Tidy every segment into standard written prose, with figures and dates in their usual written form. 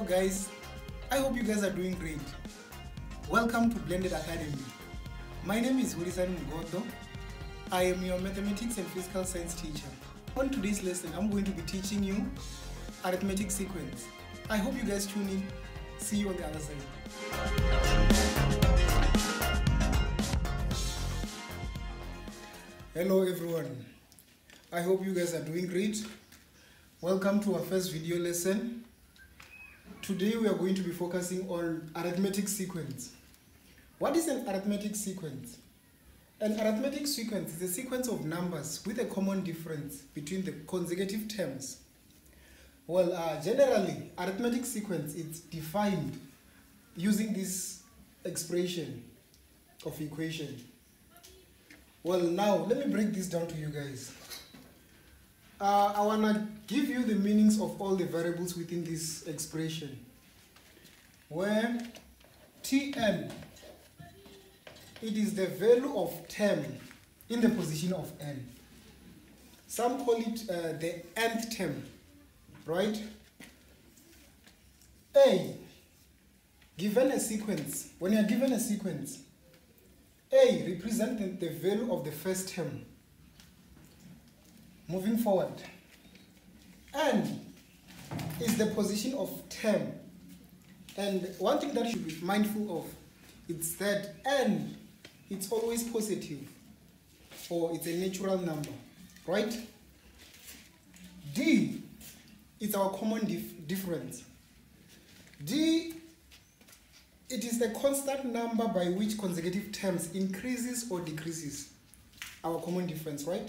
Hello guys, I hope you guys are doing great. Welcome to Blended Academy. My name is Hulisani Mugodo. I am your mathematics and physical science teacher. On today's lesson, I'm going to be teaching you arithmetic sequence. I hope you guys tune in. See you on the other side. Hello everyone. I hope you guys are doing great. Welcome to our first video lesson. Today we are going to be focusing on arithmetic sequence. What is an arithmetic sequence? An arithmetic sequence is a sequence of numbers with a common difference between the consecutive terms. Well, generally, arithmetic sequence is defined using this expression of equation. Well, now let me break this down to you guys. I want to give you the meanings of all the variables within this expression, where Tn, it is the value of term in the position of n. Some call it the nth term, right? A, given a sequence, when you are given a sequence, A represents the value of the first term. Moving forward, n is the position of term, and one thing that you should be mindful of is that n, it's always positive, or it's a natural number, right? D is our common difference. D, it is the constant number by which consecutive terms increases or decreases, our common difference, right?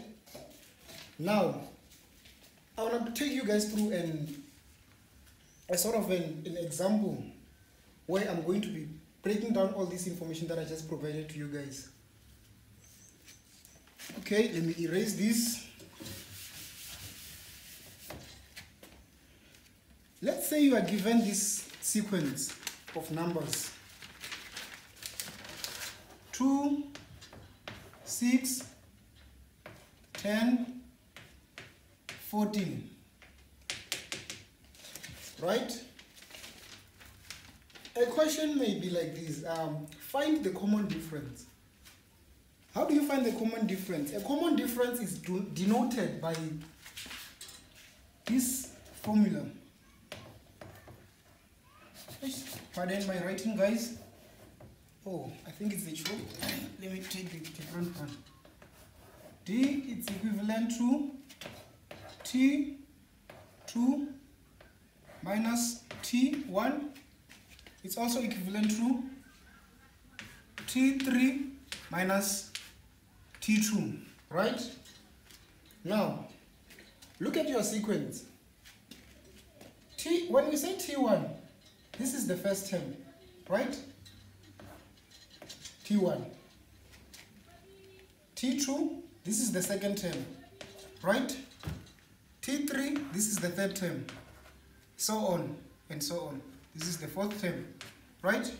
Now, I want to take you guys through an example where I'm going to be breaking down all this information that I just provided to you guys. Okay, let me erase this. Let's say you are given this sequence of numbers: 2, 6, 10, 14, right? A question may be like this: find the common difference. How do you find the common difference? A common difference is denoted by this formula. Pardon my writing, guys. Oh, I think it's the chalk. Let me take the different one. D is equivalent to T2 minus T1. It's also equivalent to T3 minus T2, right? Now, look at your sequence. When we say T1, this is the first term, right? T1. T2, this is the second term, right? T3, this is the third term, so on and so on. This is the fourth term, right?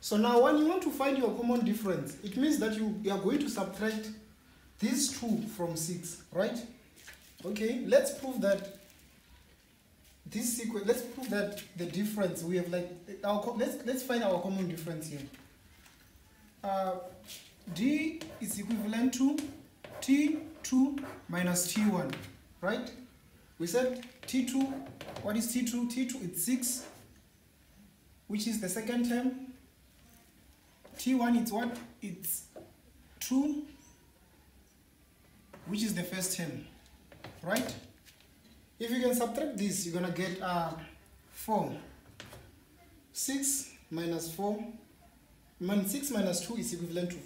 So now when you want to find your common difference, it means that you are going to subtract these 2 from 6, right? Okay, let's prove that this sequence, let's prove that the difference we have, like, let's find our common difference here. D is equivalent to T2 minus T1, right? We said T2, what is T2? T2 is 6, which is the second term. T1 is what? It's 2, which is the first term, right? If you can subtract this, you're gonna get 4. 6 minus 4, 6 minus 2 is equivalent to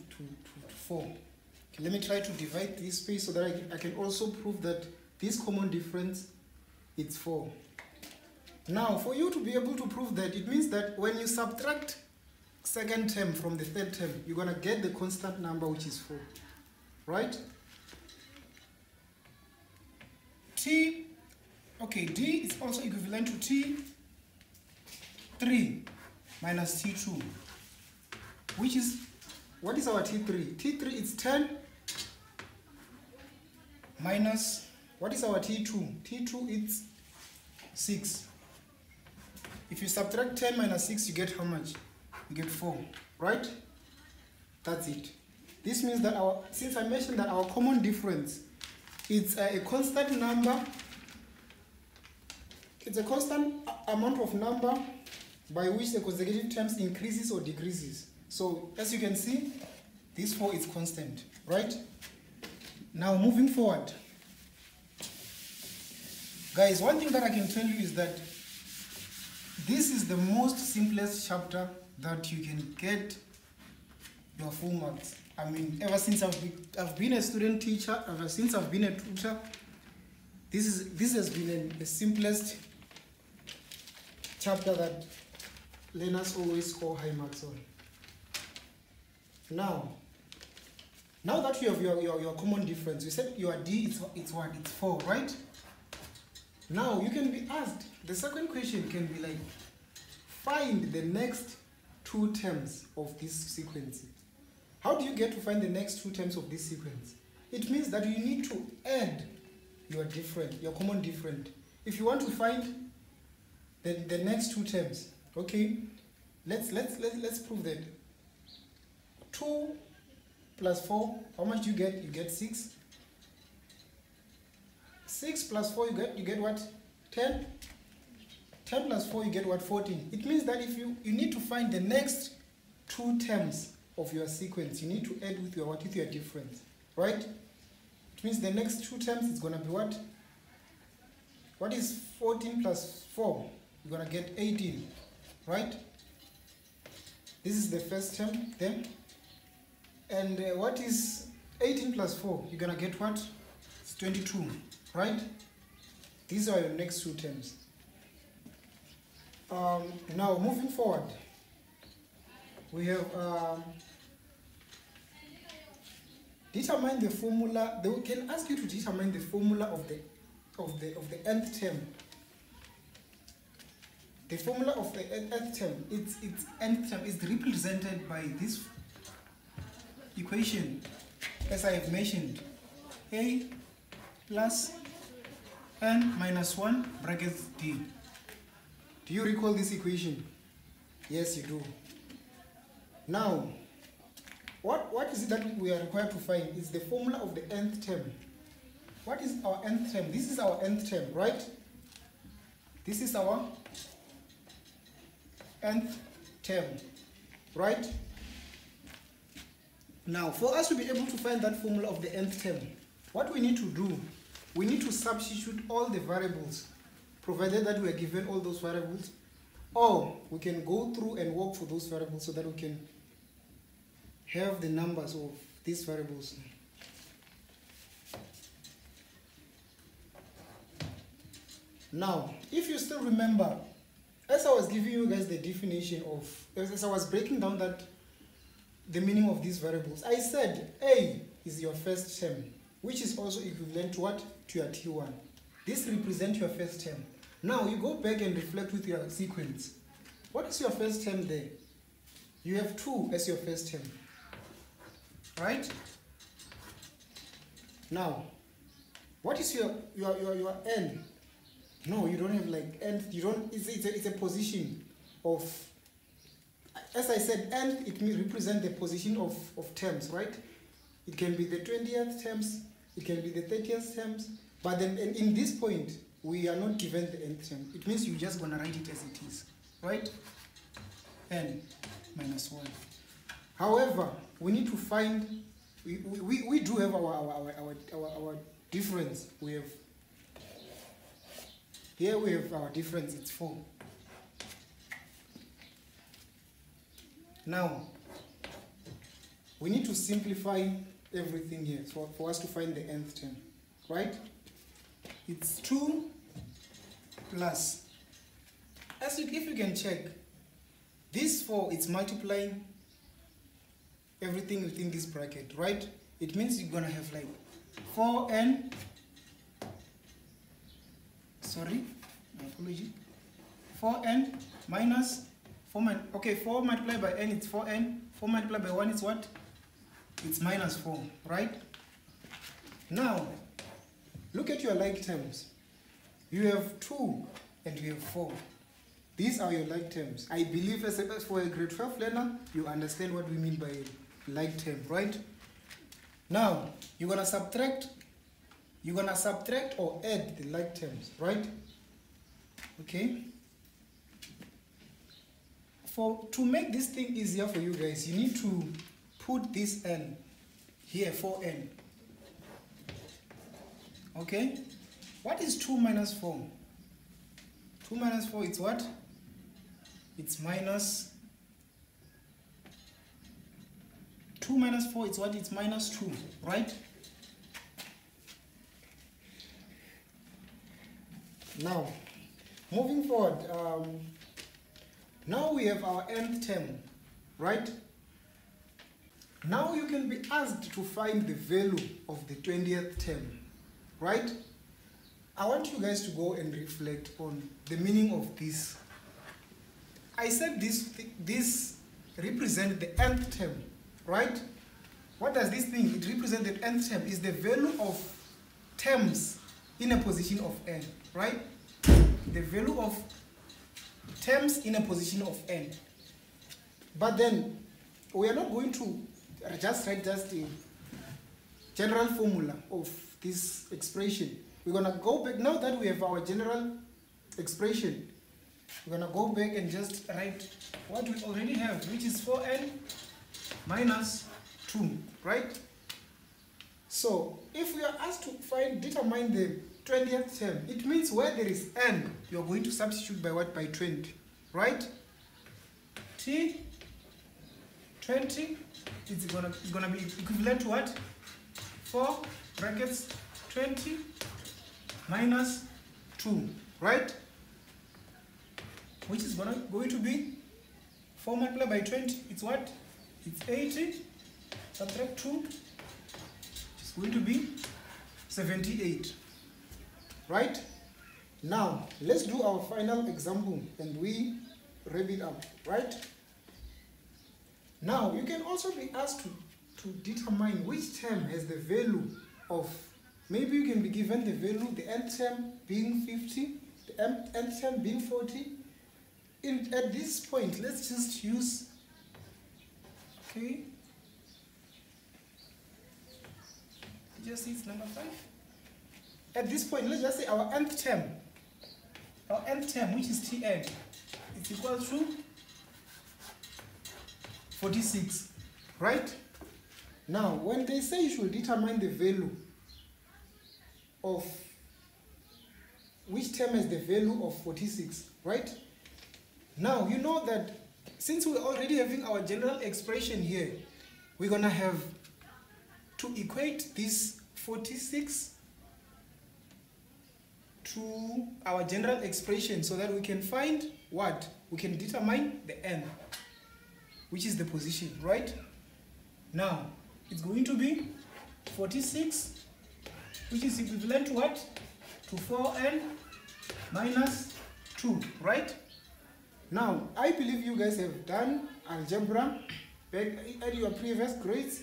4. Okay, let me try to divide this space so that I can also prove that this common difference is 4. Now, for you to be able to prove that, it means that when you subtract second term from the third term, you're gonna get the constant number, which is 4, right? D is also equivalent to T3 minus T2, which is, what is our T3? T3 is 10 minus, what is our T2? T2 is 6. If you subtract 10 minus 6, you get how much? You get 4, right? That's it. This means that since I mentioned that our common difference, it's a constant number. It's a constant amount of number by which the consecutive terms increases or decreases. So as you can see, this 4 is constant, right? Now moving forward. Guys, one thing that I can tell you is that this is the most simplest chapter that you can get your full marks. I mean, ever since I've been a student teacher, ever since I've been a tutor, this has been the simplest chapter that learners always score high marks on. Now that you have your common difference, you said your D it's what? It's 4, right? Now you can be asked, the second question can be like, find the next 2 terms of this sequence. How do you get to find the next 2 terms of this sequence? It means that you need to add your common different. If you want to find the next 2 terms, okay, let's prove that. 2 plus 4, how much do you get? You get 6. 6 plus 4, you get what? 10. 10 plus 4, you get what? 14. It means that if you need to find the next 2 terms of your sequence, you need to add with your difference, right? It means the next 2 terms is gonna be what? What is 14 plus 4? You're gonna get 18, right? This is the first term then. And what is 18 plus 4? You're gonna get what? It's 22, right? These are your next 2 terms. Now moving forward, we have determine the formula. They can ask you to determine the formula of the nth term. The formula of the nth term, its nth term is represented by this equation, as I have mentioned, a plus n minus 1 brackets d. Do you recall this equation? Yes, you do. Now, what is it that we are required to find? It's the formula of the nth term. What is our nth term? This is our nth term, right? This is our nth term, right? Now, for us to be able to find that formula of the nth term, what we need to do, we need to substitute all the variables, provided that we are given all those variables, or we can go through and work for those variables so that we can have the numbers of these variables. Now, if you still remember, as I was giving you guys the definition of, as I was breaking down the meaning of these variables, I said A is your first term, which is also equivalent to what? To your T1. This represents your first term. Now you go back and reflect with your sequence. What is your first term there? You have 2 as your first term, right? Now, what is your n? No, you don't have like n. You don't. It's a position of. As I said, n it may represent the position of terms, right? It can be the 20th terms. It can be the 30th terms. But then in this point, we are not given the nth term. It means you're just gonna write it as it is, right? N minus 1. However, we need to find. We do have our difference. We have. Here we have our difference, it's 4. Now, we need to simplify everything here for us to find the nth term, right? It's 2 plus, if you can check, this 4 is multiplying everything within this bracket, right? It means you're gonna have like 4n, sorry, my apology, 4n minus 4 multiplied by n, it's 4n, 4 multiplied by 1 is what? It's minus 4, right? Now, look at your like terms. You have 2 and you have 4. These are your like terms. I believe as for a grade 12 learner, you understand what we mean by like term, right? Now, you're gonna subtract or add the like terms, right? Okay. To make this thing easier for you guys, you need to put this n here, 4n. Okay? What is 2 minus 4? 2 minus 4, it's what? It's minus 2 minus 4, it's what? It's minus 2, right? Now, moving forward, now we have our nth term, right? Now you can be asked to find the value of the 20th term, right? I want you guys to go and reflect on the meaning of this. I said this represents the nth term, right? What does this mean? It represents the nth term is the value of terms in a position of n, right? The value of terms in a position of n. But then we are not going to just write a general formula of this expression. We're going to go back, now that we have our general expression, we're going to go back and just write what we already have, which is 4n minus 2, right? So if we are asked to determine the 20th term, it means where there is n, you're going to substitute by what? By 20, right? T 20 is gonna be equivalent to what? 4 brackets 20 minus 2, right? Which is going to be 4 multiplied by 20. It's what? It's 80. Subtract 2. It's going to be 78. Right? Now, let's do our final example and we wrap it up. Right? Now, you can also be asked to determine which term has the value of, maybe you can be given the value, the nth term being 50, the nth term being 40. At this point, let's just use, okay, just it's number 5. At this point, let's just say our nth term, which is Tn, is equal to 46, right? Now, when they say you should determine the value of which term has the value of 46, right? Now, you know that since we're already having our general expression here, we're going to have to equate this 46 to our general expression so that we can find what? We can determine the n, which is the position, right? Now, it's going to be 46, which is equivalent to what? To 4n minus 2, right? Now, I believe you guys have done algebra back at your previous grades.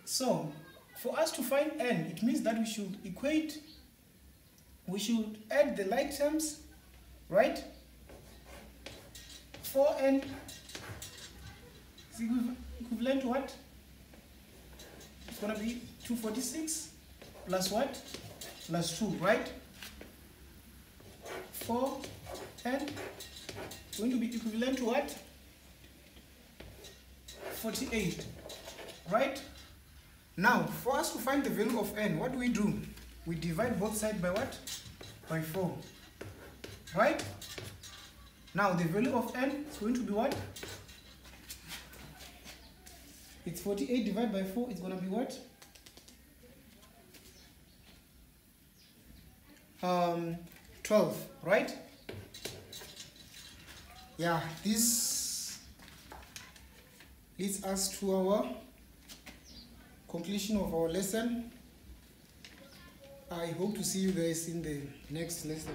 So, for us to find n, it means that we should add the like terms, right? 4n is equivalent to what? It's going to be 246 plus what? Plus 2, right? 4n is going to be equivalent to what? 48, right? Now, for us to find the value of n, what do? We divide both sides by what? By 4, right? Now, the value of n is going to be what? It's 48 divided by 4, it's going to be what? 12, right? Yeah, this leads us to our completion of our lesson. I hope to see you guys in the next lesson.